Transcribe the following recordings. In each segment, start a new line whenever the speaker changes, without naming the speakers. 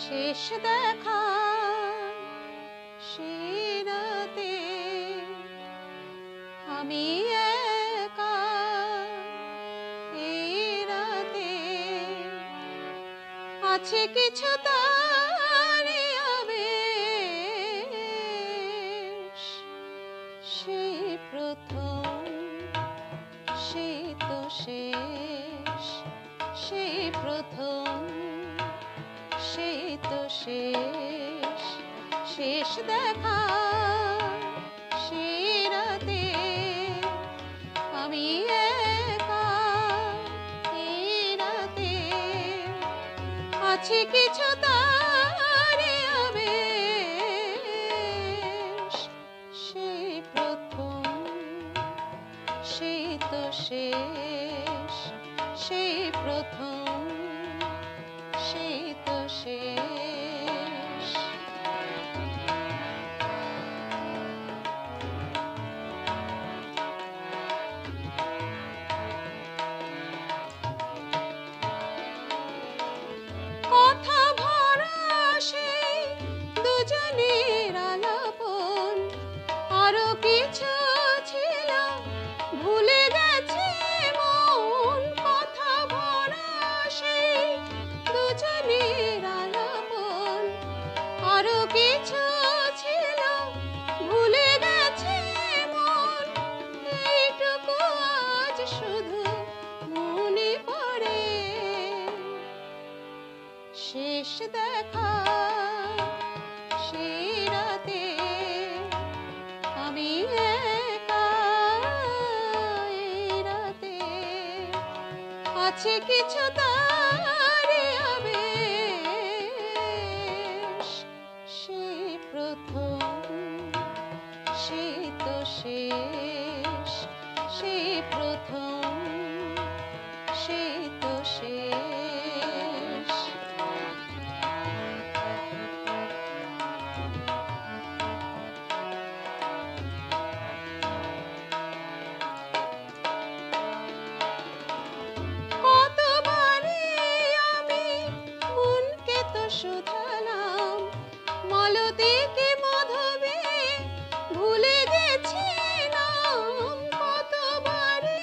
শেষ দেখা সেই রাতে আমি একা, এই রাতে আছে কিছু তারে আবেশ। সেই প্রথম, সেই তো শেষ, সেই প্রথম, সেই তো শেষ। শেষ দেখা সেই রাতে আমি একা, এই রাতে আছে কিছু তারে আবেশ। সেই প্রথম, সেই তো শেষ, সেই প্রথম, সেই তো শেষ। কথা ভরা সেই দুজনের আলাপন, আরো কিছু ছিল ভুলে গেছে মন। কথা ভরা সেই দুজনের আলাপন, আরো কিছু ছিল ভুলে গেছে মন। এইটুকু আজ শুধু মনে পড়ে, শেষ দেখা সেই রাতে আমি একা, এই রাতে আছে কিছু তারে আবেশ। সেই প্রথম, সেই তো শেষ, সেই প্রথম, সেই তো শেষ। কতবারে আমি মনকে তো শুধালাম, মালতীকে মাধবে ভুলে গেছি নাম। কতবারে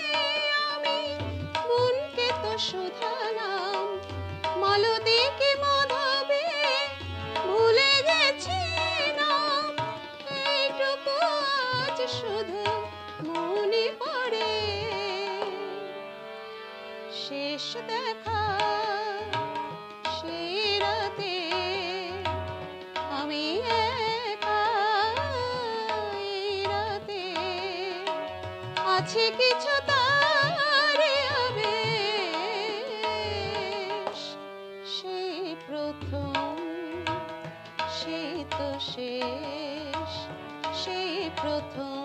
আমি মনকে তো শুধালাম, মালতীকে মাধবে ভুলে গেছি নাম। এইটুকু আজ শুধু মনে পড়ে, শেষ দেখা সেই রাতে আমি একা, এই রাতে আছে কিছু তারে আবেশ। সেই প্রথম, সেই তো শেষ, সেই প্রথম,